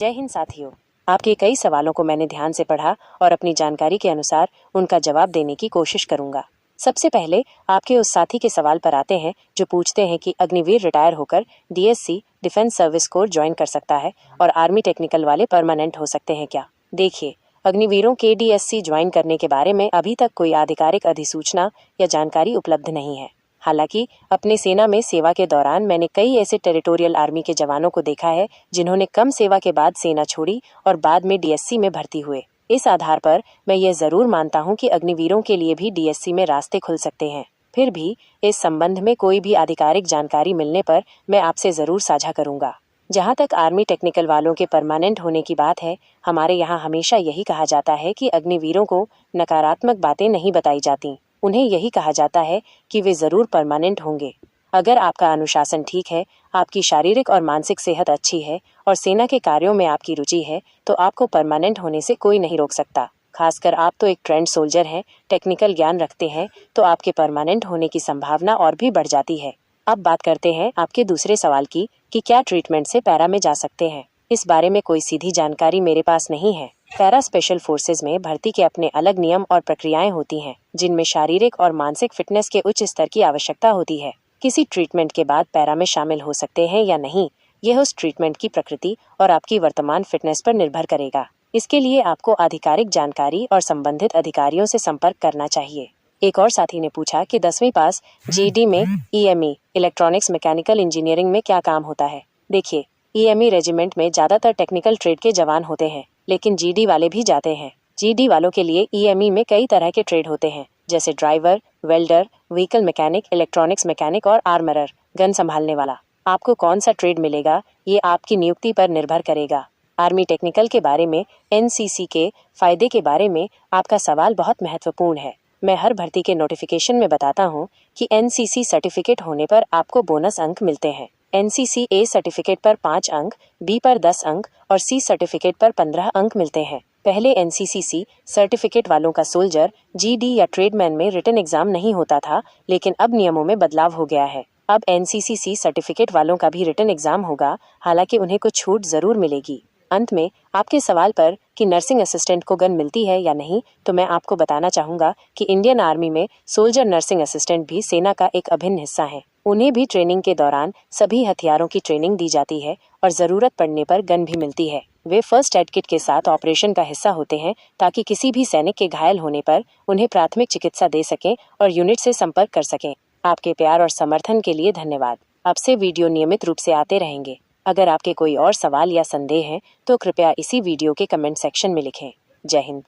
जय हिंद साथियों। आपके कई सवालों को मैंने ध्यान से पढ़ा और अपनी जानकारी के अनुसार उनका जवाब देने की कोशिश करूंगा। सबसे पहले आपके उस साथी के सवाल पर आते हैं जो पूछते हैं कि अग्निवीर रिटायर होकर DSC defence service corps join कर सकता है और आर्मी टेक्निकल वाले परमानेंट हो सकते हैं क्या। देखिए, अग्निवीरों के डीएससी ज्वाइन करने के बारे में अभी तक कोई आधिकारिक अधिसूचना या जानकारी उपलब्ध नहीं है। हालांकि अपने सेना में सेवा के दौरान मैंने कई ऐसे टेरिटोरियल आर्मी के जवानों को देखा है जिन्होंने कम सेवा के बाद सेना छोड़ी और बाद में डीएससी में भर्ती हुए। इस आधार पर मैं ये जरूर मानता हूँ कि अग्निवीरों के लिए भी डीएससी में रास्ते खुल सकते हैं। फिर भी इस संबंध में कोई भी आधिकारिक जानकारी मिलने पर मैं आपसे जरूर साझा करूंगा। जहाँ तक आर्मी टेक्निकल वालों के परमानेंट होने की बात है, हमारे यहाँ हमेशा यही कहा जाता है कि अग्निवीरों को नकारात्मक बातें नहीं बताई जाती। उन्हें यही कहा जाता है कि वे जरूर परमानेंट होंगे। अगर आपका अनुशासन ठीक है, आपकी शारीरिक और मानसिक सेहत अच्छी है और सेना के कार्यों में आपकी रुचि है, तो आपको परमानेंट होने से कोई नहीं रोक सकता। खासकर आप तो एक ट्रेंड सोल्जर हैं, टेक्निकल ज्ञान रखते हैं, तो आपके परमानेंट होने की संभावना और भी बढ़ जाती है। अब बात करते हैं आपके दूसरे सवाल की कि क्या ट्रीटमेंट से पैरा में जा सकते हैं। इस बारे में कोई सीधी जानकारी मेरे पास नहीं है। पैरा स्पेशल फोर्सेज में भर्ती के अपने अलग नियम और प्रक्रियाएं होती हैं, जिनमें शारीरिक और मानसिक फिटनेस के उच्च स्तर की आवश्यकता होती है। किसी ट्रीटमेंट के बाद पैरा में शामिल हो सकते हैं या नहीं, यह उस ट्रीटमेंट की प्रकृति और आपकी वर्तमान फिटनेस पर निर्भर करेगा। इसके लिए आपको आधिकारिक जानकारी और संबंधित अधिकारियों से संपर्क करना चाहिए। एक और साथी ने पूछा कि 10वीं पास जीडी में ईएमई इलेक्ट्रॉनिक्स मैकेनिकल इंजीनियरिंग में क्या काम होता है। देखिए, ईएमई रेजिमेंट में ज्यादातर टेक्निकल ट्रेड के जवान होते हैं, लेकिन जीडी वाले भी जाते हैं। जीडी वालों के लिए ईएमई में कई तरह के ट्रेड होते हैं, जैसे driver, welder, vehicle mechanic, electronics mechanic और आर्मरर, गन संभालने वाला। आपको कौन सा ट्रेड मिलेगा, ये आपकी नियुक्ति पर निर्भर करेगा। आर्मी टेक्निकल के बारे में एनसीसी के फायदे के बारे में आपका सवाल बहुत महत्वपूर्ण है। मैं हर भर्ती के नोटिफिकेशन में बताता हूँ कि एनसीसी सर्टिफिकेट होने पर आपको बोनस अंक मिलते हैं। एनसीसी ए सर्टिफिकेट पर 5 अंक, बी पर 10 अंक और सी सर्टिफिकेट पर 15 अंक मिलते हैं। पहले एनसीसी सर्टिफिकेट वालों का सोल्जर, जीडी या ट्रेडमैन में रिटन एग्जाम नहीं होता था, लेकिन अब नियमों में बदलाव हो गया है। अब एनसीसी सर्टिफिकेट वालों का भी रिटन एग्जाम होगा, हालांकि उन्हें कुछ छूट जरूर मिलेगी। अंत में आपके सवाल पर कि नर्सिंग असिस्टेंट को गन मिलती है या नहीं, तो मैं आपको बताना चाहूँगा कि इंडियन आर्मी में सोल्जर नर्सिंग असिस्टेंट भी सेना का एक अभिन्न हिस्सा है। उन्हें भी ट्रेनिंग के दौरान सभी हथियारों की ट्रेनिंग दी जाती है और ज़रूरत पड़ने पर गन भी मिलती है। वे फर्स्ट एड किट के साथ ऑपरेशन का हिस्सा होते हैं, ताकि किसी भी सैनिक के घायल होने पर उन्हें प्राथमिक चिकित्सा दे सकें और यूनिट से संपर्क कर सकें। आपके प्यार और समर्थन के लिए धन्यवाद। अब से वीडियो नियमित रूप से आते रहेंगे। अगर आपके कोई और सवाल या संदेह हैं, तो कृपया इसी वीडियो के कमेंट सेक्शन में लिखें। जय हिंद।